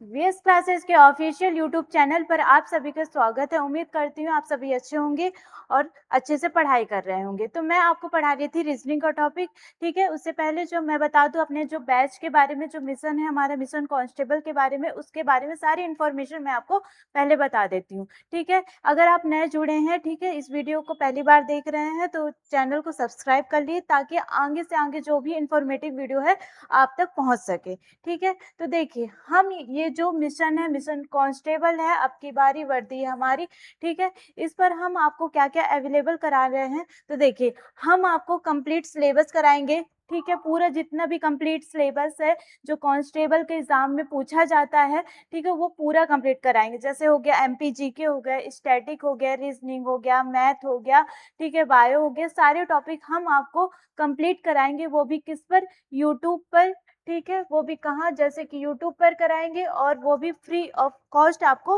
VS classes के official YouTube channel पर आप सभी का स्वागत है। उम्मीद करती हूँ आप सभी अच्छे होंगे और अच्छे से पढ़ाई कर रहे होंगे। तो मैं आपको पढ़ा रही थी रीजनिंग का टॉपिक। ठीक है, उससे पहले जो मैं बता दूं अपने जो बैच के बारे में, जो मिशन है हमारा मिशन कांस्टेबल के बारे में, उसके बारे में सारी इन्फॉर्मेशन मैं आपको पहले बता देती हूँ। ठीक है, अगर आप नए जुड़े हैं, ठीक है, इस वीडियो को पहली बार देख रहे हैं तो चैनल को सब्सक्राइब कर लिए ताकि आगे से आगे जो भी इंफॉर्मेटिव वीडियो है आप तक पहुंच सके। ठीक है, तो देखिए हम ये जो मिशन है, मिशन कांस्टेबल है, अब की बारी वर्दी है हमारी। ठीक है, इस पर हम आपको क्या क्या अवेलेबल करा रहे हैं, तो देखिए हम आपको कंप्लीट सिलेबस कराएंगे। ठीक है, पूरा जितना भी कंप्लीट सिलेबस है जो कांस्टेबल के एग्जाम में पूछा जाता है, ठीक है, वो पूरा कंप्लीट कराएंगे। जैसे हो गया एमपीजीके, हो गया स्टैटिक, हो गया रीजनिंग, हो गया मैथ, हो गया, ठीक है, बायो हो गया, सारे टॉपिक हम आपको कंप्लीट कराएंगे। वो भी किस पर? यूट्यूब पर। ठीक है, वो भी कहाँ? जैसे कि यूट्यूब पर कराएंगे और वो भी फ्री ऑफ कॉस्ट आपको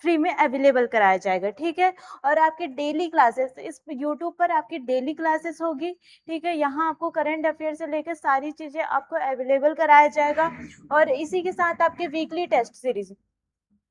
फ्री में अवेलेबल कराया जाएगा। ठीक है, और आपके डेली क्लासेस इस यूट्यूब पर आपकी डेली क्लासेस होगी। ठीक है, यहाँ आपको करंट अफेयर से लेकर सारी चीजें आपको अवेलेबल कराया जाएगा। और इसी के साथ आपके वीकली टेस्ट सीरीज,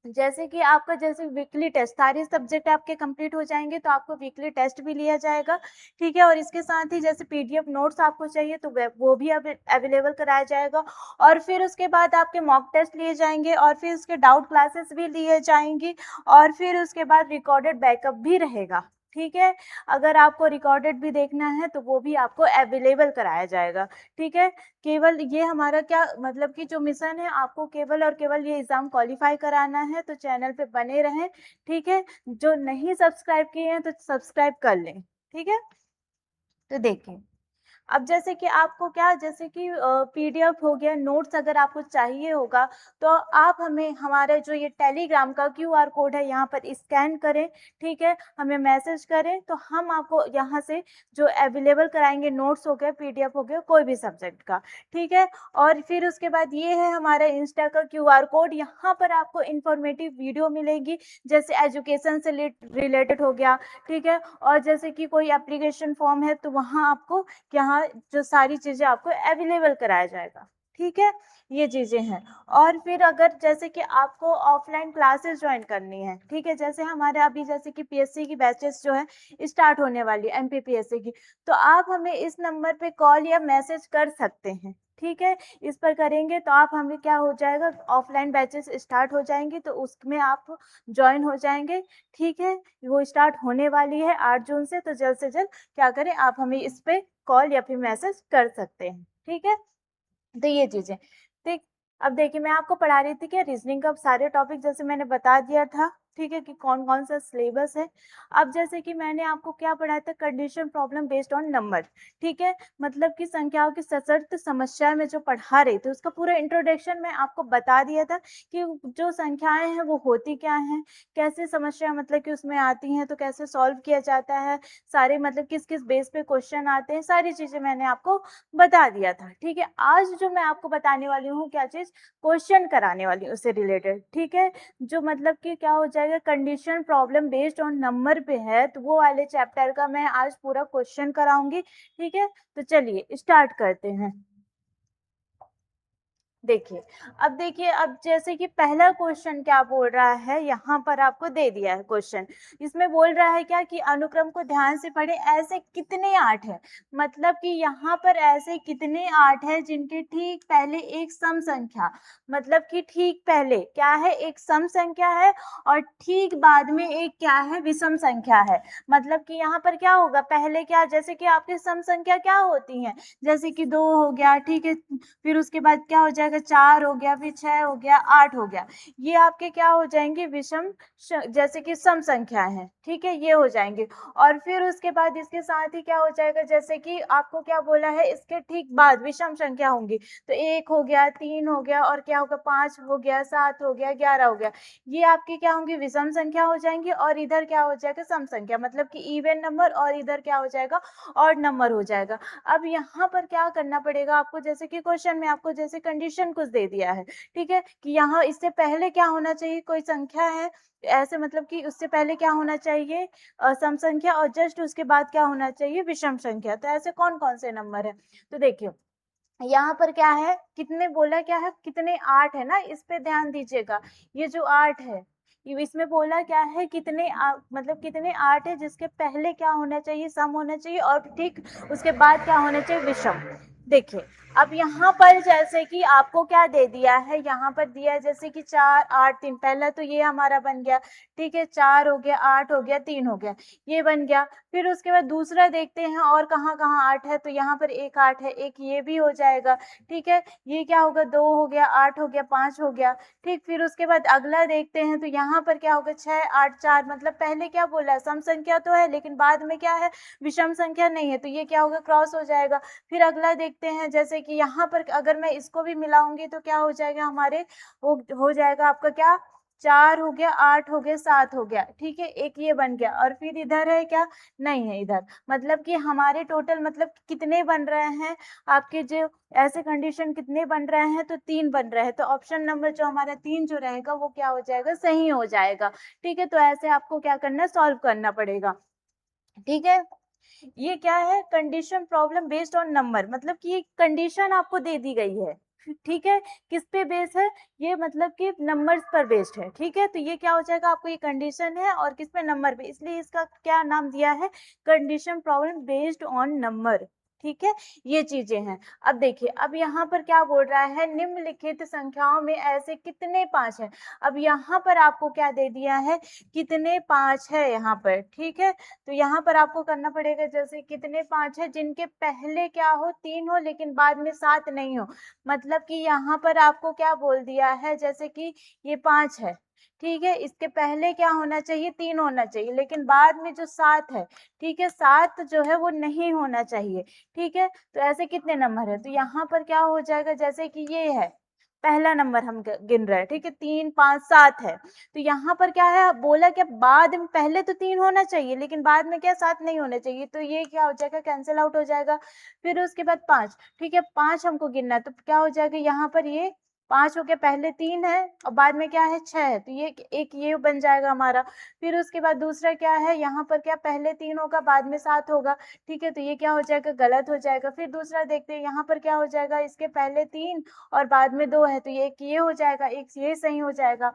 जैसे कि आपका जैसे वीकली टेस्ट सारे सब्जेक्ट आपके कंप्लीट हो जाएंगे तो आपको वीकली टेस्ट भी लिया जाएगा। ठीक है, और इसके साथ ही जैसे पीडीएफ नोट्स आपको चाहिए तो वो भी अवेलेबल कराया जाएगा। और फिर उसके बाद आपके मॉक टेस्ट लिए जाएंगे और फिर उसके डाउट क्लासेस भी लिए जाएंगी और फिर उसके बाद रिकॉर्डेड बैकअप भी रहेगा। ठीक है, अगर आपको रिकॉर्डेड भी देखना है तो वो भी आपको अवेलेबल कराया जाएगा। ठीक है, केवल ये हमारा क्या मतलब कि जो मिशन है, आपको केवल और केवल ये एग्जाम क्वालिफाई कराना है, तो चैनल पे बने रहें। ठीक है, जो नहीं सब्सक्राइब किए हैं तो सब्सक्राइब कर लें। ठीक है, तो देखिए अब जैसे कि आपको क्या, जैसे कि पीडीएफ हो गया, नोट्स अगर आपको चाहिए होगा तो आप हमें हमारे जो ये टेलीग्राम का क्यूआर कोड है यहाँ पर स्कैन करें। ठीक है, हमें मैसेज करें तो हम आपको यहाँ से जो अवेलेबल कराएंगे, नोट्स हो गया, पीडीएफ हो गया, कोई भी सब्जेक्ट का। ठीक है, और फिर उसके बाद ये है हमारा इंस्टा का क्यूआर कोड। यहाँ पर आपको इंफॉर्मेटिव वीडियो मिलेगी, जैसे एजुकेशन से रिलेटेड हो गया। ठीक है, और जैसे कि कोई एप्लीकेशन फॉर्म है तो वहाँ आपको यहाँ जो सारी चीजें आपको अवेलेबल कराया जाएगा। ठीक है, ये चीजें हैं। और फिर अगर जैसे कि आपको ऑफलाइन क्लासेस ज्वाइन करनी है, ठीक है, जैसे हमारे अभी जैसे कि पीएससी की बैचेस जो है स्टार्ट होने वाली है, एमपीपीएससी की, तो आप हमें इस नंबर पे कॉल या मैसेज कर सकते हैं। ठीक है, इस पर करेंगे तो आप हमें क्या हो जाएगा, ऑफलाइन बैचेस स्टार्ट हो जाएंगे तो उसमें आप ज्वाइन हो जाएंगे। ठीक है, वो स्टार्ट होने वाली है 8 जून से जल्द क्या करें, आप हमें इस पे कॉल या फिर मैसेज कर सकते हैं। ठीक है, तो ये चीजें ठीक। अब देखिए मैं आपको पढ़ा रही थी कि रीजनिंग का सारे टॉपिक जैसे मैंने बता दिया था। ठीक है, कि कौन कौन सा सिलेबस है। अब जैसे कि मैंने आपको क्या पढ़ाया था, condition problem based on number. ठीक है, मतलब कि संख्याओं की सशर्त समस्या में जो पढ़ा रही थी उसका पूरा इंट्रोडक्शन मैं आपको बता दिया था कि जो संख्याएं हैं वो होती क्या हैं, कैसे समस्या मतलब कि उसमें आती हैं तो कैसे सॉल्व किया जाता है, सारे मतलब किस किस बेस पे क्वेश्चन आते हैं, सारी चीजें मैंने आपको बता दिया था। ठीक है, आज जो मैं आपको बताने वाली हूँ क्या चीज, क्वेश्चन कराने वाली हूँ उससे रिलेटेड। ठीक है, जो मतलब कि क्या हो जाएगा, condition problem based on number पे है तो वो वाले चैप्टर का मैं आज पूरा क्वेश्चन कराऊंगी। ठीक है, तो चलिए स्टार्ट करते हैं। देखिए, अब देखिए, अब जैसे कि पहला क्वेश्चन क्या बोल रहा है, यहाँ पर आपको दे दिया है क्वेश्चन। इसमें बोल रहा है क्या कि अनुक्रम को ध्यान से पढ़े, ऐसे कितने आठ है, मतलब कि यहाँ पर ऐसे कितने आठ है जिनके ठीक पहले एक सम संख्या, मतलब कि ठीक पहले क्या है, एक सम संख्या है और ठीक बाद में एक क्या है, विषम संख्या है। मतलब कि यहाँ पर क्या होगा, पहले क्या, जैसे कि आपकी सम संख्या क्या होती है, जैसे कि 2 हो गया, ठीक है, फिर उसके बाद क्या हो जाएगा, 4 हो गया, फिर 6 हो गया, 8 हो गया, ये आपके क्या हो जाएंगे, विषम जैसे कि सम संख्या है। ठीक है, ये हो जाएंगे। और फिर उसके बाद इसके साथ ही क्या हो जाएगा, जैसे कि आपको क्या बोला है, इसके ठीक बाद विषम संख्या होंगी तो 1 हो गया, 3 हो गया, और क्या होगा, 5 हो गया, 7 हो गया, 11 हो गया, ये आपकी क्या होंगी, विषम संख्या हो जाएंगी। और इधर क्या हो जाएगा, सम संख्या, मतलब कि इवन नंबर, और इधर क्या हो जाएगा, ऑड नंबर हो जाएगा। अब यहाँ पर क्या करना पड़ेगा आपको, जैसे कि क्वेश्चन में आपको जैसे कंडीशन कुछ दे दिया है। ठीक है, कि यहाँ इससे पहले क्या होना चाहिए, कोई संख्या है ऐसे, मतलब कि उससे पहले क्या होना चाहिए, सम संख्या, और जस्ट उसके बाद क्या होना चाहिए, विषम संख्या। तो ऐसे कौन कौन से नंबर है, तो देखिए यहाँ पर क्या है, कितने बोला, क्या है, कितने 8 है ना, इस पे ध्यान दीजिएगा। ये जो 8 है, इसमें बोला क्या है, कितने मतलब कितने 8 है, जिसके पहले क्या होना चाहिए, सम होना चाहिए, और ठीक उसके बाद क्या होना चाहिए, विषम। देखिए, अब यहाँ पर जैसे कि आपको क्या दे दिया है, यहाँ पर दिया है जैसे कि 4 8 3, पहला तो ये हमारा बन गया, ठीक है, 4 हो गया, 8 हो गया, 3 हो गया, ये बन गया। फिर उसके बाद दूसरा देखते हैं और कहाँ कहाँ 8 है, तो यहाँ पर एक 8 है, एक ये भी हो जाएगा, ठीक है, ये क्या होगा, 2 हो गया, 8 हो गया, 5 हो गया, ठीक। फिर उसके बाद अगला देखते हैं, तो यहाँ पर क्या होगा, 6 8 4, मतलब पहले क्या बोला, सम संख्या तो है, लेकिन बाद में क्या है, विषम संख्या नहीं है, तो ये क्या होगा, क्रॉस हो जाएगा। फिर अगला देखते हैं, जैसे कि यहाँ पर अगर मैं इसको भी मिलाऊंगी तो क्या हो जाएगा, हमारे हो जाएगा आपका क्या, 4 हो गया, 8 हो गया, 7 हो गया, ठीक है, एक ये बन गया। और फिर इधर है क्या, नहीं है इधर, मतलब कि हमारे टोटल मतलब कितने बन रहे हैं आपके, जो ऐसे कंडीशन कितने बन रहे हैं, तो 3 बन रहे हैं। तो ऑप्शन नंबर जो हमारा 3 जो रहेगा वो क्या हो जाएगा, सही हो जाएगा, ठीक है। तो ऐसे आपको क्या करना है, सॉल्व करना पड़ेगा, ठीक है। ये क्या है, condition problem based on number, मतलब कि कंडीशन आपको दे दी गई है, ठीक है, किस पे बेस है, ये मतलब कि नंबर्स पर बेस्ड है, ठीक है। तो ये क्या हो जाएगा, आपको ये कंडीशन है और किस पे, नंबर पे, इसलिए इसका क्या नाम दिया है, condition problem based on number, ठीक है। ये चीजें हैं। अब देखिए, अब यहाँ पर क्या बोल रहा है, निम्नलिखित संख्याओं में ऐसे कितने 5 हैं। अब यहाँ पर आपको क्या दे दिया है, कितने 5 है यहाँ पर, ठीक है। तो यहाँ पर आपको करना पड़ेगा, जैसे कितने 5 है जिनके पहले क्या हो, 3 हो, लेकिन बाद में 7 नहीं हो। मतलब कि यहाँ पर आपको क्या बोल दिया है, जैसे कि ये 5 है, ठीक है, इसके पहले क्या होना चाहिए, 3 होना चाहिए, लेकिन बाद में जो 7 है, ठीक है, 7 जो है वो नहीं होना चाहिए, ठीक है। तो ऐसे कितने नंबर है, तो यहाँ पर क्या हो जाएगा, जैसे कि ये है पहला नंबर हम गिन रहे हैं, ठीक है, 3 5 7 है। तो यहाँ पर क्या है, बोला क्या, बाद में पहले तो 3 होना चाहिए, लेकिन बाद में क्या, 7 नहीं होना चाहिए, तो ये क्या हो जाएगा, कैंसिल आउट हो जाएगा। फिर उसके बाद 5, ठीक है, 5 हमको गिनना है, तो क्या हो जाएगा, यहाँ पर ये 5 हो गया, पहले 3 है और बाद में क्या है, 6 है, तो ये एक ये बन जाएगा हमारा। फिर उसके बाद दूसरा क्या है, यहाँ पर क्या, पहले 3 होगा, बाद में 7 होगा, ठीक है, तो ये क्या हो जाएगा, गलत हो जाएगा। फिर दूसरा देखते हैं, यहाँ पर क्या हो जाएगा, इसके पहले 3 और बाद में 2 है, तो ये हो जाएगा, एक ये सही हो जाएगा।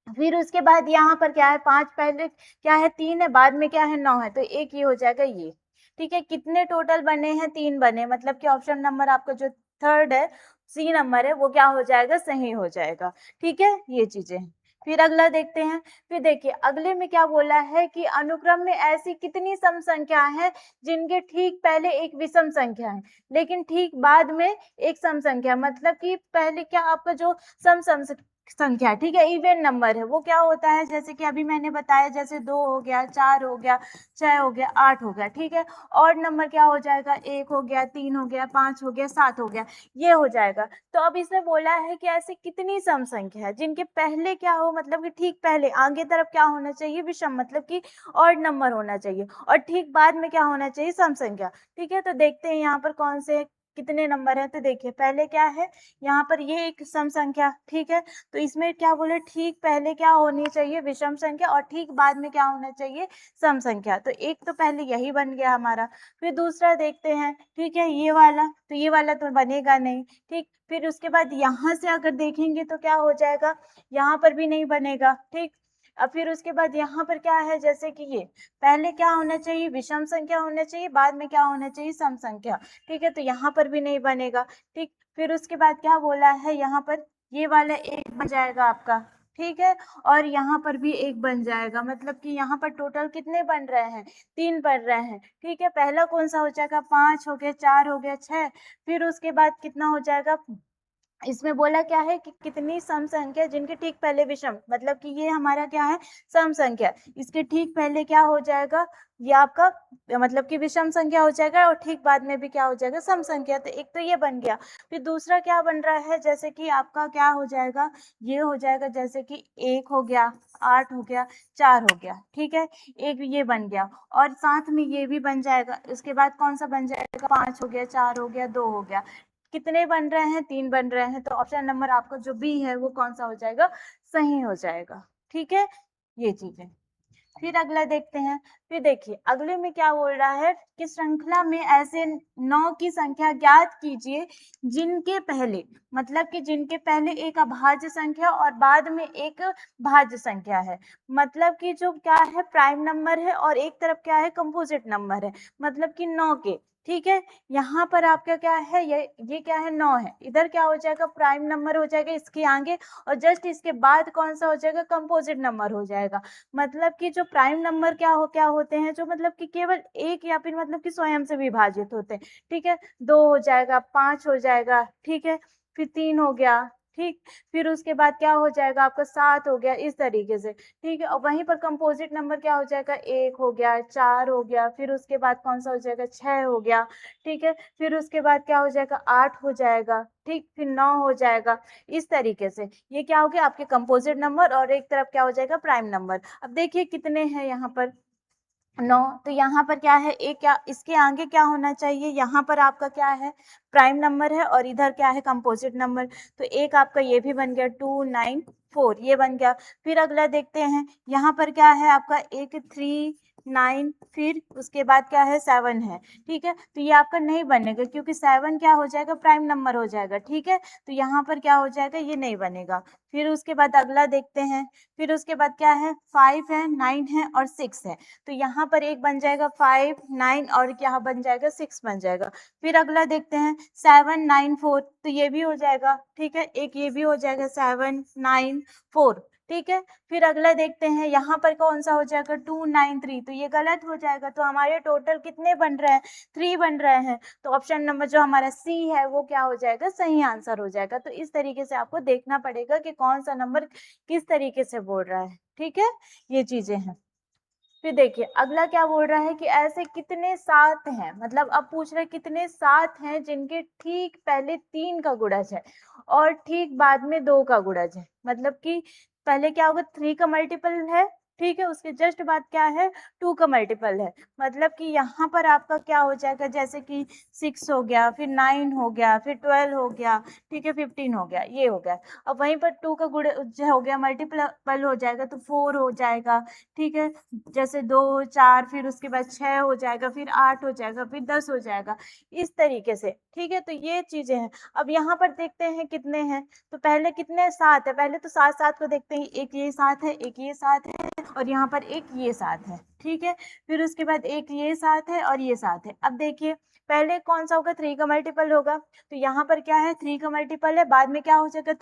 फिर उसके बाद यहाँ पर क्या है, 5 पहले क्या है, 3 है, बाद में क्या है, 9 है, तो एक ये हो जाएगा ये, ठीक है। कितने टोटल बने हैं, 3 बने, मतलब कि ऑप्शन नंबर आपका जो थर्ड है, सी नंबर है, वो क्या हो जाएगा, सही हो जाएगा, ठीक है। ये चीजें। फिर अगला देखते हैं। फिर देखिए, अगले में क्या बोला है कि अनुक्रम में ऐसी कितनी सम संख्या है जिनके ठीक पहले एक विषम संख्या है, लेकिन ठीक बाद में एक सम संख्या, मतलब कि पहले क्या, आपका जो सम सम संख्या, ठीक है, इवन नंबर है, वो क्या होता है, जैसे कि अभी मैंने बताया, जैसे 2 हो गया, 4 हो गया, 6 हो गया, 8 हो गया, ठीक है। और नंबर क्या हो जाएगा, 1 हो गया, 3 हो गया, 5 हो गया, 7 हो गया, ये हो जाएगा। तो अब इसमें बोला है कि ऐसी कितनी सम संख्या है जिनके पहले क्या हो, मतलब कि ठीक पहले आगे तरफ क्या होना चाहिए, विषम, मतलब कि और नंबर होना चाहिए, और ठीक बाद में क्या होना चाहिए, सम संख्या, ठीक है। तो देखते हैं यहाँ पर कौन से कितने नंबर है, तो देखिए पहले क्या है, यहाँ पर ये एक सम संख्या, ठीक है। तो इसमें क्या बोले, ठीक पहले क्या होनी चाहिए, विषम संख्या, और ठीक बाद में क्या होना चाहिए, सम संख्या। तो एक तो पहले यही बन गया हमारा। फिर दूसरा देखते हैं, ठीक है, ये वाला, तो ये वाला तो बनेगा नहीं, ठीक। फिर उसके बाद यहाँ से अगर देखेंगे तो क्या हो जाएगा, यहाँ पर भी नहीं बनेगा, ठीक। अब फिर उसके बाद यहाँ पर क्या है, जैसे कि ये पहले क्या होना चाहिए, विषम संख्या होना चाहिए, बाद में क्या होना चाहिए, सम संख्या, ठीक है। तो यहाँ पर भी नहीं बनेगा, ठीक। फिर उसके बाद क्या बोला है, यहाँ पर ये वाला एक बन जाएगा आपका, ठीक है। और यहाँ पर भी एक बन जाएगा, मतलब कि यहाँ पर टोटल कितने बन रहे हैं, 3 बन रहे हैं, ठीक है। पहला कौन सा हो जाएगा, 5 हो गया, 4 हो गया, 6। फिर उसके बाद कितना हो जाएगा, इसमें बोला क्या है कि कितनी सम संख्या जिनके ठीक पहले विषम, मतलब कि ये हमारा क्या है, सम संख्या, इसके ठीक पहले क्या हो जाएगा, ये आपका मतलब कि विषम संख्या हो जाएगा, और ठीक बाद में भी क्या हो जाएगा, सम संख्या। तो एक तो ये बन गया। फिर दूसरा क्या बन रहा है, जैसे कि आपका क्या हो जाएगा, ये हो जाएगा, जैसे कि 1 हो गया, 8 हो गया, 4 हो गया, ठीक है, एक ये बन गया, और साथ में ये भी बन जाएगा। इसके बाद कौन सा बन जाएगा, 5 हो गया, 4 हो गया, 2 हो गया। कितने बन रहे हैं, 3 बन रहे हैं, तो ऑप्शन नंबर आपका जो बी है वो कौन सा हो जाएगा, सही हो जाएगा, ठीक है। ये चीजें। फिर अगला देखते हैं। फिर देखिए अगले में क्या बोल रहा है कि श्रृंखला में ऐसे 9 की संख्या ज्ञात कीजिए जिनके पहले, मतलब कि जिनके पहले एक अभाज्य संख्या और बाद में एक भाज्य संख्या है। मतलब कि जो क्या है प्राइम नंबर है और एक तरफ क्या है कंपोजिट नंबर है, मतलब कि 9 के। ठीक है, यहाँ पर आपका क्या है, ये क्या है 9 है, इधर क्या हो जाएगा प्राइम नंबर हो जाएगा इसके आगे, और जस्ट इसके बाद कौन सा हो जाएगा कंपोजिट नंबर हो जाएगा। मतलब कि जो प्राइम नंबर क्या होते हैं, जो मतलब कि केवल एक या फिर मतलब कि स्वयं से विभाजित होते हैं। ठीक है, 2 हो जाएगा, 5 हो जाएगा, ठीक है, फिर 3 हो गया, ठीक, फिर उसके बाद क्या हो जाएगा आपका 7 हो गया, इस तरीके से। ठीक है, और वहीं पर कंपोजिट नंबर क्या हो जाएगा 1 हो गया, 4 हो गया, फिर उसके बाद कौन सा हो जाएगा 6 हो गया। ठीक है, फिर उसके बाद क्या हो जाएगा 8 हो जाएगा, ठीक, फिर 9 हो जाएगा, इस तरीके से। ये क्या हो गया आपके कंपोजिट नंबर, और एक तरफ क्या हो जाएगा प्राइम नंबर। अब देखिए कितने हैं यहाँ पर 9, तो यहाँ पर क्या है एक, क्या इसके आगे क्या होना चाहिए, यहाँ पर आपका क्या है प्राइम नंबर है और इधर क्या है कंपोजिट नंबर। तो एक आपका ये भी बन गया 294, ये बन गया। फिर अगला देखते हैं, यहाँ पर क्या है आपका एक 3 9, फिर उसके बाद क्या है 7 है। ठीक है, तो ये आपका नहीं बनेगा क्योंकि 7 क्या हो जाएगा प्राइम नंबर हो जाएगा। ठीक है, तो यहाँ पर क्या हो जाएगा ये नहीं बनेगा। फिर उसके बाद अगला देखते हैं। फिर उसके बाद क्या है 5 है, 9 है और 6 है। तो यहाँ पर एक बन जाएगा 5 9 और यहाँ बन जाएगा 6 बन जाएगा। फिर अगला देखते हैं 7 9 4, तो ये भी हो जाएगा। ठीक है, एक ये भी हो जाएगा 7 9 4। ठीक है, फिर अगला देखते हैं यहाँ पर कौन सा हो जाएगा 2 9 3, तो ये गलत हो जाएगा। तो हमारे टोटल कितने बन रहे हैं 3 बन रहे हैं। तो ऑप्शन नंबर जो हमारा सी है वो क्या हो जाएगा सही आंसर हो जाएगा। तो इस तरीके से आपको देखना पड़ेगा कि कौन सा नंबर किस तरीके से बोल रहा है। ठीक है, ये चीजें हैं। फिर देखिए अगला क्या बोल रहा है कि ऐसे कितने 7 हैं, मतलब अब पूछ रहे कितने 7 हैं जिनके ठीक पहले 3 का गुणज है और ठीक बाद में 2 का गुणज है। मतलब कि पहले क्या होगा 3 का मल्टीपल है, ठीक है, उसके जस्ट बाद क्या है 2 का मल्टीपल है। मतलब कि यहाँ पर आपका क्या हो जाएगा, जैसे कि 6 हो गया, फिर 9 हो गया, फिर 12 हो गया, ठीक है, 15 हो गया, ये हो गया। अब वहीं पर 2 का गुण हो गया मल्टीपल हो जाएगा तो 4 हो जाएगा। ठीक है, जैसे 2 4, फिर उसके बाद 6 हो जाएगा, फिर 8 हो जाएगा, फिर 10 हो जाएगा, इस तरीके से। ठीक है, तो ये चीजें हैं। अब यहाँ पर देखते हैं कितने हैं। तो पहले कितने 7 है, पहले तो 7 7 को देखते हैं, एक ये 7 है, एक ये 7 है और यहाँ पर एक ये 7 है। ठीक है, फिर उसके बाद एक ये 7 है और ये 7 है। अब देखिए पहले कौन सा होगा 3 का मल्टीपल होगा, तो यहाँ पर क्या है 3 का मल्टीपल है, बाद में क्या हो जाएगा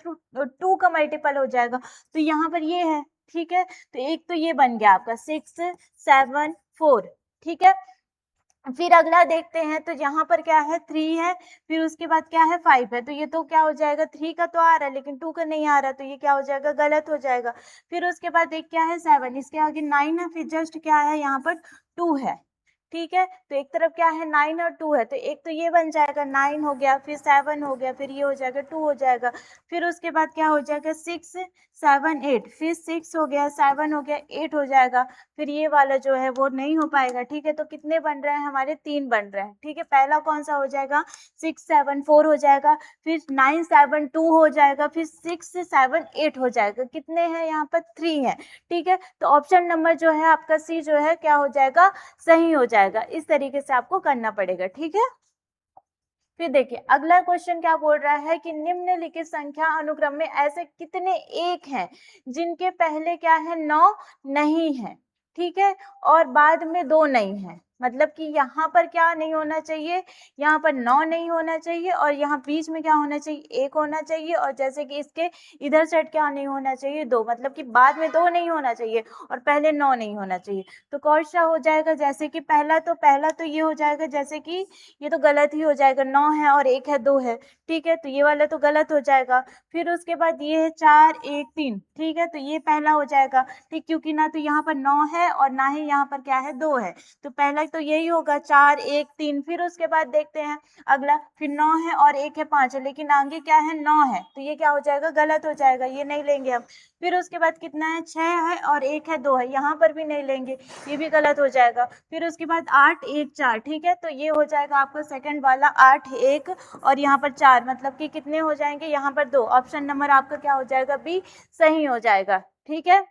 2 का मल्टीपल हो जाएगा, तो यहाँ पर ये है। ठीक है, तो एक तो ये बन गया आपका 6 7 4। ठीक है, फिर अगला देखते हैं, तो यहाँ पर क्या है 3 है, फिर उसके बाद क्या है 5 है। तो ये तो क्या हो जाएगा 3 का तो आ रहा है लेकिन 2 का नहीं आ रहा, तो ये क्या हो जाएगा गलत हो जाएगा। फिर उसके बाद एक क्या है 7, इसके आगे 9 है, फिर जस्ट क्या है यहाँ पर 2 है। ठीक है, तो एक तरफ क्या है 9 और 2 है, तो एक तो ये बन जाएगा 9 हो गया, फिर 7 हो गया, फिर ये हो जाएगा 2 हो जाएगा। फिर उसके बाद क्या हो जाएगा 6 7 8, फिर 6 हो गया, 7 हो गया, 8 हो जाएगा। फिर ये वाला जो है वो नहीं हो पाएगा। ठीक है, तो कितने बन रहे हैं हमारे 3 बन रहे हैं। ठीक है, पहला कौन सा हो जाएगा 6 7 4 हो जाएगा, फिर 9 7 2 हो जाएगा, फिर 6 7 8 हो जाएगा। कितने हैं यहाँ पर 3 है। ठीक है, तो ऑप्शन नंबर जो है आपका सी जो है क्या हो जाएगा सही हो जाएगा। इस तरीके से आपको करना पड़ेगा। ठीक है, फिर देखिए अगला क्वेश्चन क्या बोल रहा है कि निम्नलिखित संख्या अनुक्रम में ऐसे कितने एक हैं जिनके पहले क्या है 9 नहीं है, ठीक है, और बाद में 2 नहीं है। मतलब कि यहाँ पर क्या नहीं होना चाहिए, यहाँ पर 9 नहीं होना चाहिए और यहाँ बीच में क्या होना चाहिए 1 होना चाहिए, और जैसे कि इसके इधर साइड क्या नहीं होना चाहिए 2, मतलब कि बाद में 2 नहीं होना चाहिए और पहले 9 नहीं होना चाहिए। तो कौन सा हो जाएगा, जैसे कि पहला तो ये हो जाएगा, जैसे कि ये तो गलत ही हो जाएगा, 9 है और 1 है 2 है। ठीक है, तो ये वाला तो गलत हो जाएगा। फिर उसके बाद ये है 4 1 3, ठीक है, तो ये पहला हो जाएगा। ठीक, क्योंकि ना तो यहाँ पर 9 है और ना ही यहाँ पर क्या है 2 है, तो पहला तो यही होगा 4 1 3। फिर उसके बाद देखते हैं अगला, फिर 9 है और 1 है 5 है, लेकिन आगे क्या है 9 है, तो ये क्या हो जाएगा गलत हो जाएगा, ये नहीं लेंगे हम। फिर उसके बाद कितना है 6 है और 1 है 2 है, यहाँ पर भी नहीं लेंगे, ये भी गलत हो जाएगा। फिर उसके बाद 8 1 4, ठीक है, तो ये हो जाएगा आपका सेकंड वाला 8 1 और यहाँ पर 4, मतलब कि कितने हो जाएंगे यहाँ पर 2। ऑप्शन नंबर आपका क्या हो जाएगा बी सही हो जाएगा। ठीक है,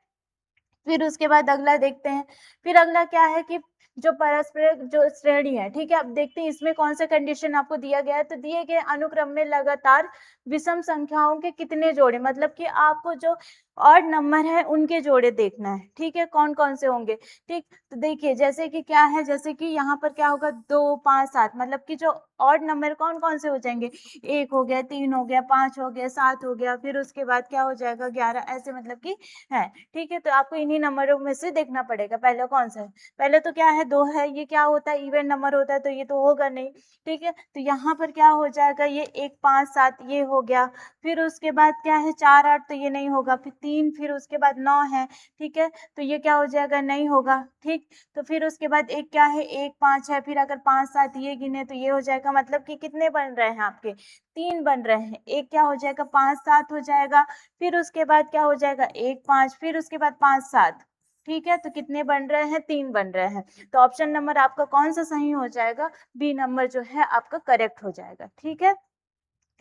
फिर उसके बाद अगला देखते हैं। फिर अगला क्या है कि जो परस्पर जो श्रेणी है, ठीक है। अब देखते हैं इसमें कौन सा कंडीशन आपको दिया गया है। तो दिए गए अनुक्रम में लगातार विषम संख्याओं के कितने जोड़े, मतलब कि आपको जो ऑड नंबर है उनके जोड़े देखना है, ठीक है, कौन कौन से होंगे। ठीक, तो देखिए जैसे कि क्या है, जैसे कि यहाँ पर क्या होगा, 2 5 7, मतलब कि जो ऑड नंबर कौन कौन से हो जाएंगे, 1 हो गया, 3 हो गया, 5 हो गया, 7 हो गया, फिर उसके बाद क्या हो जाएगा, 11, ऐसे मतलब कि है। ठीक है, तो आपको इन्हीं नंबरों में से देखना पड़ेगा पहले कौन सा है। पहले तो क्या है, 2 है, ये क्या होता है, इवन नंबर होता है, तो ये तो होगा नहीं। ठीक है, तो यहाँ पर क्या हो जाएगा, ये 1 5 7 ये हो गया। फिर उसके बाद क्या है, 4 8, तो ये नहीं होगा। फिर 3, फिर उसके बाद 9 है। ठीक है, तो ये क्या हो जाएगा, नहीं होगा। ठीक, तो फिर उसके बाद एक क्या है, 1 5 है, फिर अगर 5 7 ये गिने तो ये हो जाएगा, मतलब कि कितने बन रहे हैं आपके, 3 बन रहे हैं। एक क्या हो जाएगा, 5 7 हो जाएगा। फिर उसके बाद क्या हो जाएगा, 1 5, फिर उसके बाद 5 7। ठीक है, तो कितने बन रहे हैं, 3 बन रहे हैं। तो ऑप्शन नंबर आपका कौन सा सही हो जाएगा, बी नंबर जो है आपका करेक्ट हो जाएगा। ठीक है,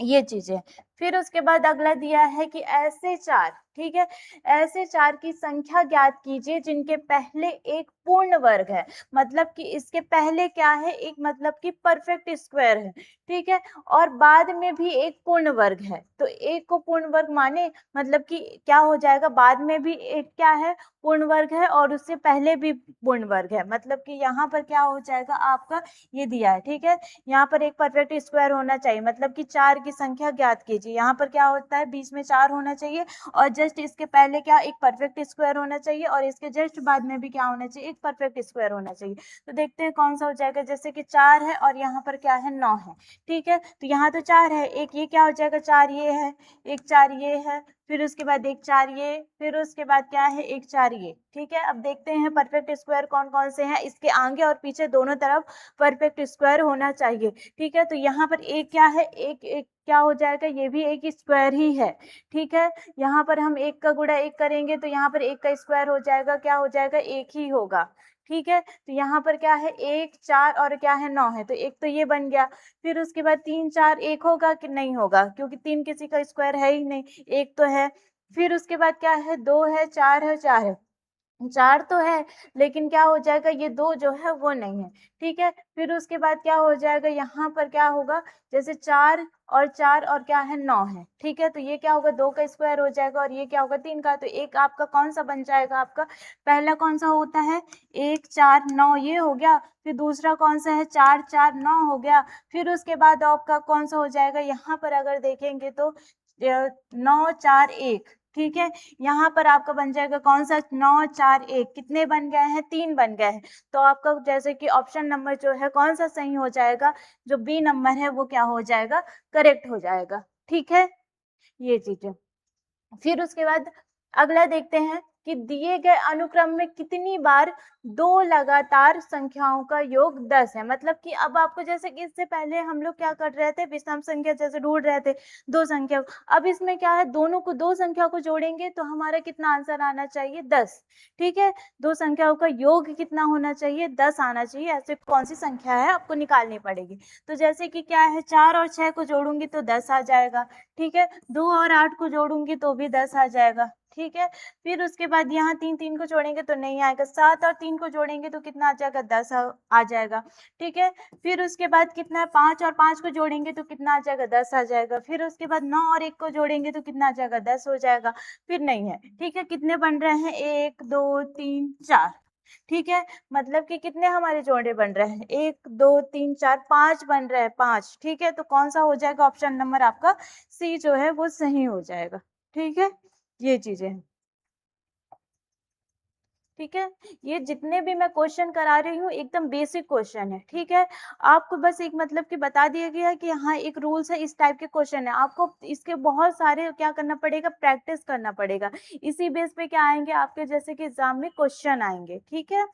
ये चीजें। फिर उसके बाद अगला दिया है कि ऐसे चार, ठीक है, ऐसे चार की संख्या ज्ञात कीजिए जिनके पहले एक पूर्ण वर्ग है, मतलब कि इसके पहले क्या है, एक मतलब कि परफेक्ट स्क्वायर है। ठीक है, और बाद में भी एक पूर्ण वर्ग है। तो एक को पूर्ण वर्ग माने, मतलब कि क्या हो जाएगा, बाद में भी एक क्या है, पूर्ण वर्ग है, और उससे पहले भी पूर्ण वर्ग है, मतलब कि यहाँ पर क्या हो जाएगा आपका, ये दिया है। ठीक है, यहाँ पर एक परफेक्ट स्क्वायर होना चाहिए, मतलब कि 4 की संख्या ज्ञात कीजिए। यहाँ पर क्या होता है, बीच में 4 होना चाहिए, और जस्ट इसके पहले क्या, एक परफेक्ट स्क्वायर होना चाहिए, और इसके जस्ट बाद में भी क्या होना चाहिए, एक परफेक्ट स्क्वायर होना चाहिए। तो देखते हैं कौन सा हो जाएगा, जैसे कि 4 है और यहाँ पर क्या है, 9 है। ठीक है, तो यहाँ तो 4 है, एक ये क्या हो जाएगा, 4 ये है, एक 4 ये है, फिर उसके बाद एक 4 ये, फिर उसके बाद क्या है, एक 4 ये। ठीक है, अब देखते हैं परफेक्ट स्क्वायर कौन कौन से हैं, इसके आगे और पीछे दोनों तरफ परफेक्ट स्क्वायर होना चाहिए। ठीक है, तो यहाँ पर एक क्या है, एक एक क्या हो जाएगा, ये भी एक स्क्वायर ही है। ठीक है, यहाँ पर हम एक का गुणा एक करेंगे तो यहाँ पर एक का स्क्वायर हो जाएगा, क्या हो जाएगा, एक ही होगा। ठीक है, तो यहाँ पर क्या है, 1 4 और क्या है, 9 है, तो एक तो ये बन गया। फिर उसके बाद 3 4 एक होगा कि नहीं होगा, क्योंकि 3 किसी का स्क्वायर है ही नहीं, एक तो है। फिर उसके बाद क्या है, 2 है, 4 है, 4 है, 4 तो है, लेकिन क्या हो जाएगा, ये 2 जो है वो नहीं है। ठीक है, फिर उसके बाद क्या हो जाएगा, यहाँ पर क्या होगा, जैसे 4 और 4 और क्या है, 9 है। ठीक है, तो ये क्या होगा, 2 का स्क्वायर हो जाएगा, और ये क्या होगा, 3 का। तो एक आपका कौन सा बन जाएगा, आपका पहला कौन सा होता है, 1 4 9 ये हो गया। फिर दूसरा कौन सा है, 4 4 9 हो गया। फिर उसके बाद आपका कौन सा हो जाएगा, यहाँ पर अगर देखेंगे तो 9 4 1। ठीक है, यहाँ पर आपका बन जाएगा कौन सा, 9 4 1, कितने बन गए हैं, 3 बन गए हैं। तो आपका जैसे कि ऑप्शन नंबर जो है कौन सा सही हो जाएगा, जो बी नंबर है वो क्या हो जाएगा, करेक्ट हो जाएगा। ठीक है, ये चीजें। फिर उसके बाद अगला देखते हैं कि दिए गए अनुक्रम में कितनी बार दो लगातार संख्याओं का योग 10 है, मतलब कि अब आपको जैसे कि इससे पहले हम लोग क्या कर रहे थे, विषम संख्या जैसे ढूंढ रहे थे, दो संख्या। अब इसमें क्या है, दोनों को, दो संख्या को जोड़ेंगे तो हमारा कितना आंसर आना चाहिए, 10। ठीक है, दो संख्याओं का योग कितना होना चाहिए, 10 आना चाहिए। ऐसे कौन सी संख्या है आपको निकालनी पड़ेगी। तो जैसे कि क्या है, 4 और 6 को जोड़ूंगी तो 10 आ जाएगा। ठीक है, 2 और 8 को जोड़ूंगी तो भी 10 आ जाएगा। ठीक है, फिर उसके बाद यहाँ 3 3 को जोड़ेंगे तो नहीं आएगा, 7 और 3 को जोड़ेंगे तो कितना आ जाएगा, 10 आ जाएगा। ठीक है, फिर उसके बाद कितना है, 5 और 5 को जोड़ेंगे तो कितना आ जाएगा, 10 आ जाएगा। फिर उसके बाद 9 और 1 को जोड़ेंगे तो कितना आ जाएगा, 10 हो जाएगा। फिर नहीं है। ठीक है, कितने बन रहे हैं, 1 2 3 4। ठीक है, मतलब कि कितने हमारे जोड़े बन रहे हैं, 1 2 3 4 5 बन रहे हैं, 5। ठीक है, तो कौन सा हो जाएगा, ऑप्शन नंबर आपका सी जो है वो सही हो जाएगा। ठीक है, ये चीजें हैं। ठीक है, ये जितने भी मैं क्वेश्चन करा रही हूँ एकदम बेसिक क्वेश्चन है। ठीक है, आपको बस एक मतलब कि बता दिया गया है कि हाँ एक रूल्स है, इस टाइप के क्वेश्चन है, आपको इसके बहुत सारे क्या करना पड़ेगा, प्रैक्टिस करना पड़ेगा। इसी बेस पे क्या आएंगे आपके जैसे कि एग्जाम में क्वेश्चन आएंगे। ठीक है,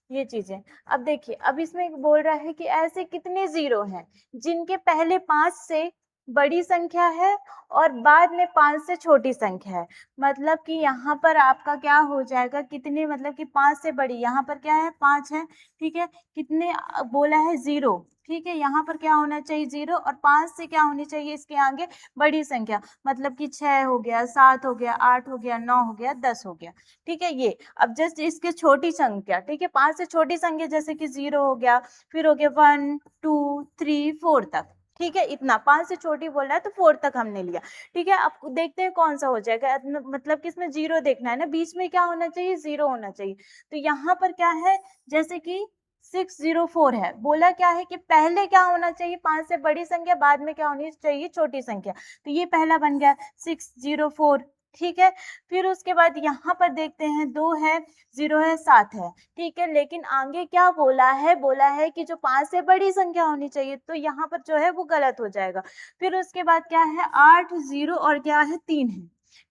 ये चीजें। अब देखिए, अब इसमें बोल रहा है कि ऐसे कितने जीरो हैं जिनके पहले 5 से बड़ी संख्या है और बाद में 5 से छोटी संख्या है, मतलब कि यहाँ पर आपका क्या हो जाएगा, कितने, मतलब कि 5 से बड़ी, यहाँ पर क्या है 5 है, ठीक है, कितने बोला है 0, ठीक है, यहाँ पर क्या होना चाहिए 0, और 5 से क्या होनी चाहिए इसके आगे बड़ी संख्या, मतलब कि 6 हो गया, 7 हो गया, 8 हो गया, 9 हो गया, 10 हो गया, ठीक है। ये अब जस्ट इसके छोटी संख्या, ठीक है, 5 से छोटी संख्या जैसे कि 0 हो गया, फिर हो गया 1 2 3 4 तक, ठीक है, इतना 5 से छोटी बोल रहा है तो 4 तक हमने लिया, ठीक है। अब देखते हैं कौन सा हो जाएगा, मतलब कि इसमें 0 देखना है ना, बीच में क्या होना चाहिए 0 होना चाहिए, तो यहाँ पर क्या है, जैसे कि 604 है, बोला क्या है कि पहले क्या होना चाहिए 5 से बड़ी संख्या, बाद में क्या होनी चाहिए छोटी संख्या, तो ये पहला बन गया 604, ठीक है। फिर उसके बाद यहाँ पर देखते हैं 2 है, 0 है, 7 है, ठीक है, लेकिन आगे क्या बोला है कि जो 5 से बड़ी संख्या होनी चाहिए, तो यहाँ पर जो है वो गलत हो जाएगा। फिर उसके बाद क्या है 8 0 और क्या है 3 है,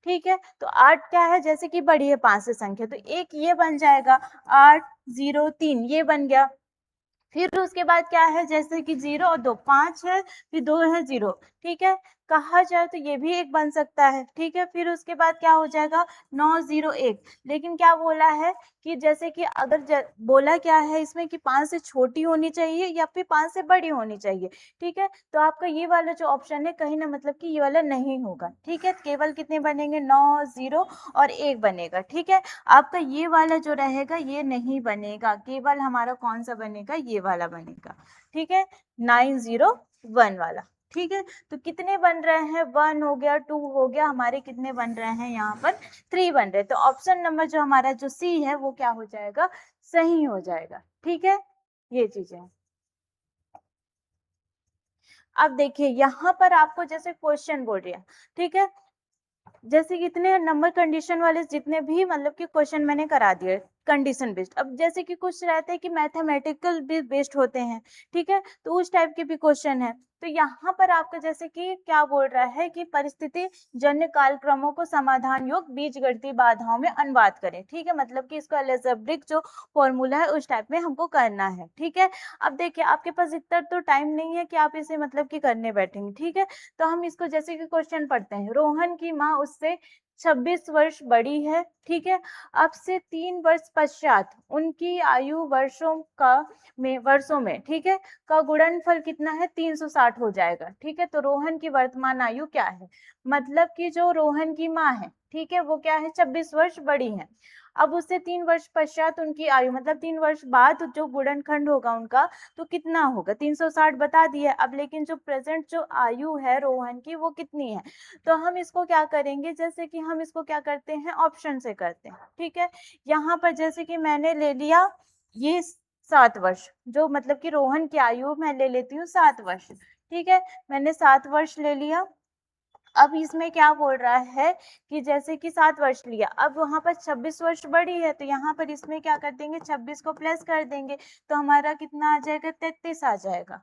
ठीक है, तो 8 क्या है, जैसे कि बड़ी है 5 से संख्या, तो एक ये बन जाएगा 8 0 3, ये बन गया। फिर उसके बाद क्या है, जैसे कि 0 और 2, 5 है, फिर 2 है 0, ठीक है, कहा जाए तो ये भी एक बन सकता है, ठीक है। फिर उसके बाद क्या हो जाएगा 9 0 1, लेकिन क्या बोला है कि जैसे कि अगर बोला क्या है इसमें कि 5 से छोटी होनी चाहिए या फिर 5 से बड़ी होनी चाहिए, ठीक है, तो आपका ये वाला जो ऑप्शन है कहीं ना, मतलब कि ये वाला नहीं होगा, ठीक है, केवल कितने बनेंगे 9 0 और 1 बनेगा, ठीक है। आपका ये वाला जो रहेगा ये नहीं बनेगा, केवल हमारा कौन सा बनेगा, ये वाला बनेगा, ठीक है, 901 वाला, ठीक है। तो कितने बन रहे हैं, 1 हो गया, 2 हो गया, हमारे कितने बन रहे हैं यहाँ पर 3 बन रहे हैं, तो ऑप्शन नंबर जो हमारा जो सी है वो क्या हो जाएगा, सही हो जाएगा, ठीक है, ये चीजें। अब देखिए यहाँ पर आपको जैसे क्वेश्चन बोल रही है, ठीक है, जैसे कि इतने नंबर कंडीशन वाले जितने भी, मतलब कि क्वेश्चन मैंने करा दिए कंडीशन बेस्ड। अब जैसे कि कुछ रहते हैं कि मैथमेटिकल भी बेस्ड होते हैं, ठीक है, तो उस टाइप के भी क्वेश्चन है। तो यहाँ पर आपका जैसे कि क्या बोल रहा है कि परिस्थिति जन्य कालक्रमों को समाधान योग बीजगणितीय बाधाओं में अनुवाद करें, ठीक है, मतलब कि इसका अलजेब्रिक जो फॉर्मूला है उस टाइप में हमको करना है, ठीक है। अब देखिए आपके पास इतना तो टाइम नहीं है कि आप इसे मतलब कि करने बैठेंगे, ठीक है, तो हम इसको जैसे कि क्वेश्चन पढ़ते हैं, रोहन की माँ उससे 26 वर्ष बड़ी है, ठीक है, अब से 3 वर्ष पश्चात उनकी आयु वर्षों में, ठीक है, का गुणनफल कितना है 360 हो जाएगा, ठीक है। तो रोहन की वर्तमान आयु क्या है, मतलब कि जो रोहन की माँ है, ठीक है, वो क्या है 26 वर्ष बड़ी है, अब उससे 3 वर्ष पश्चात उनकी आयु, मतलब 3 वर्ष बाद जो गुणनखंड होगा उनका, तो कितना होगा 360 बता दिया, अब लेकिन जो प्रेजेंट जो आयु है रोहन की वो कितनी है, तो हम इसको क्या करेंगे, जैसे कि हम इसको क्या करते हैं ऑप्शन से करते हैं, ठीक है। यहाँ पर जैसे कि मैंने ले लिया ये 7 वर्ष, जो मतलब कि रोहन की आयु मैं ले लेती हूँ 7 वर्ष, ठीक है, मैंने 7 वर्ष ले लिया। अब इसमें क्या बोल रहा है कि जैसे कि 7 वर्ष लिया, अब वहां पर 26 वर्ष बड़ी है, तो यहाँ पर इसमें क्या कर देंगे 26 को प्लस कर देंगे, तो हमारा कितना आ जाएगा 33 आ जाएगा,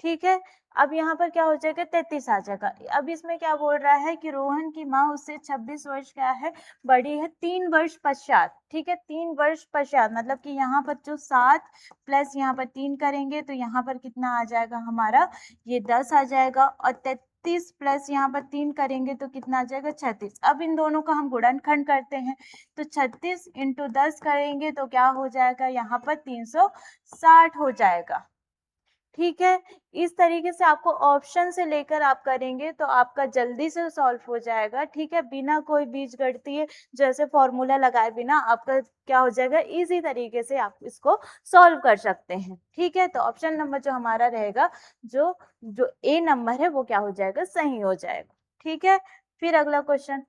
ठीक है। अब यहाँ पर क्या हो जाएगा 33 आ जाएगा। अब इसमें क्या बोल रहा है कि रोहन की माँ उससे 26 वर्ष क्या है बड़ी है 3 वर्ष पश्चात, ठीक है, 3 वर्ष पश्चात, मतलब कि यहाँ पर जो 7 प्लस यहाँ पर 3 करेंगे तो यहाँ पर कितना आ जाएगा हमारा, ये 10 आ जाएगा, और 33 प्लस यहाँ पर 3 करेंगे तो कितना आ जाएगा 36। अब इन दोनों का हम गुणनखंड करते हैं, तो 36 इंटू 10 करेंगे तो क्या हो जाएगा यहाँ पर 360 हो जाएगा, ठीक है। इस तरीके से आपको ऑप्शन से लेकर आप करेंगे तो आपका जल्दी से सॉल्व हो जाएगा, ठीक है, बिना कोई बीजगणितीय जैसे फॉर्मूला लगाए बिना आपका क्या हो जाएगा, इजी तरीके से आप इसको सॉल्व कर सकते हैं, ठीक है। तो ऑप्शन नंबर जो हमारा रहेगा, जो जो ए नंबर है वो क्या हो जाएगा, सही हो जाएगा, ठीक है। फिर अगला क्वेश्चन,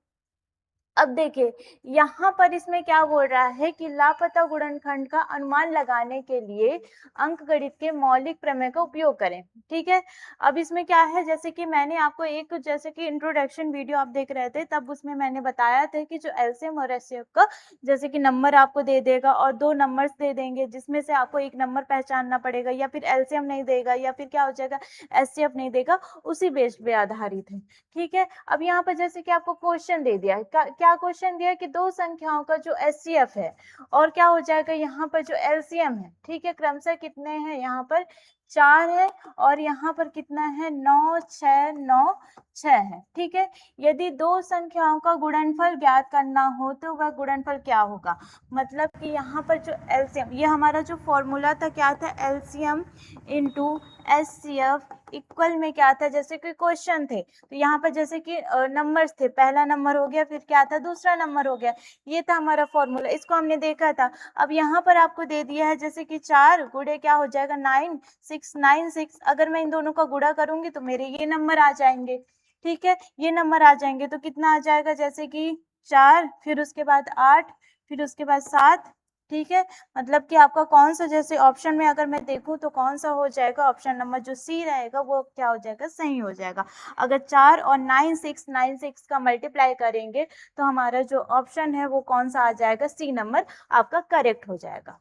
अब देखिए यहाँ पर इसमें क्या बोल रहा है कि लापता गुणनखंड का अनुमान लगाने के लिए अंकगणित के मौलिक प्रमेय का उपयोग करें, ठीक है। अब इसमें क्या है, जैसे कि मैंने आपको एक जैसे कि इंट्रोडक्शन वीडियो आप देख रहे थे, तब उसमें मैंने बताया था कि जो एलसीएम और एचसीएफ का जैसे कि नंबर आपको दे देगा और 2 नंबर्स दे देंगे, जिसमें से आपको एक नंबर पहचानना पड़ेगा, या फिर एलसीएम नहीं देगा या फिर क्या हो जाएगा एचसीएफ नहीं देगा, उसी बेस पे आधारित है, ठीक है। अब यहाँ पर जैसे कि आपको क्वेश्चन दे दिया, क्या क्वेश्चन दिया कि दो संख्याओं का जो एचसीएफ है और क्या हो जाएगा यहाँ पर जो एलसीएम है, ठीक है, क्रमशः कितने हैं यहाँ पर 4 है और यहाँ पर कितना है 9 6 9 6 है। ठीक है, यदि दो संख्याओं का गुणनफल ज्ञात करना हो तो वह गुणनफल क्या होगा? मतलब कि यहाँ पर जो एलसीएम, ये हमारा जो फॉर्मूला था क्या था, एलसीएम इंटू एचसीएफ इक्वल में क्या था, जैसे कि क्वेश्चन थे तो यहाँ पर जैसे कि नंबर्स थे, पहला नंबर हो गया, फिर क्या था दूसरा नंबर हो गया, ये था हमारा फॉर्मूला, इसको हमने देखा था। अब यहाँ पर आपको दे दिया है जैसे कि 4 गुणे क्या हो जाएगा 9 6 9 6, अगर मैं इन दोनों का गुणा करूंगी तो मेरे ये नंबर आ जाएंगे। ठीक है, ये नंबर आ जाएंगे तो कितना आ जाएगा, जैसे कि 4, फिर उसके बाद 8, फिर उसके बाद 7। ठीक है, मतलब कि आपका कौन सा, जैसे ऑप्शन में अगर मैं देखूं तो कौन सा हो जाएगा, ऑप्शन नंबर जो सी रहेगा वो क्या हो जाएगा, सही हो जाएगा। अगर 4 और 9 6 का मल्टीप्लाई करेंगे तो हमारा जो ऑप्शन है वो कौन सा आ जाएगा, सी नंबर आपका करेक्ट हो जाएगा।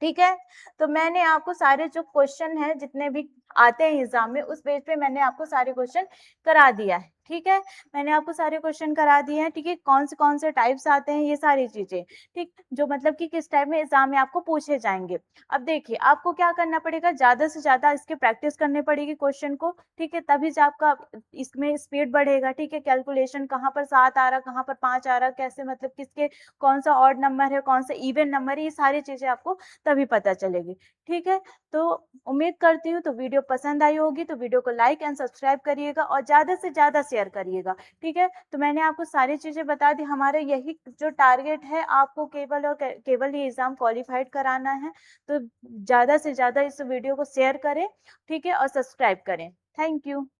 ठीक है, तो मैंने आपको सारे जो क्वेश्चन है जितने भी आते हैं एग्जाम में, उस बेस पे मैंने आपको सारे क्वेश्चन करा दिया है। ठीक है, मैंने आपको सारे क्वेश्चन करा दिए हैं। ठीक है, कौन से टाइप्स आते हैं, ये सारी चीजें, ठीक, जो मतलब कि किस टाइप में एग्जाम में आपको पूछे जाएंगे। अब देखिए आपको क्या करना पड़ेगा, ज्यादा से ज्यादा इसके प्रैक्टिस करनी पड़ेगी क्वेश्चन को। ठीक है, तभी से आपका इसमें स्पीड बढ़ेगा। ठीक है, कैलकुलेशन कहाँ पर 7 आ रहा, कहाँ पर 5 आ रहा, कैसे मतलब किसके कौन सा ऑड नंबर है, कौन सा इवन नंबर है, ये सारी चीजें आपको तभी पता चलेगी। ठीक है, तो उम्मीद करती हूँ तो वीडियो पसंद आई होगी, तो वीडियो को लाइक एंड सब्सक्राइब करिएगा और ज्यादा से ज्यादा शेयर करिएगा। ठीक है, तो मैंने आपको सारी चीजें बता दी, हमारे यही जो टारगेट है, आपको केवल और केवल ये एग्जाम क्वालिफाइड कराना है। तो ज्यादा से ज्यादा इस वीडियो को शेयर करें, ठीक है, और सब्सक्राइब करें। Thank you.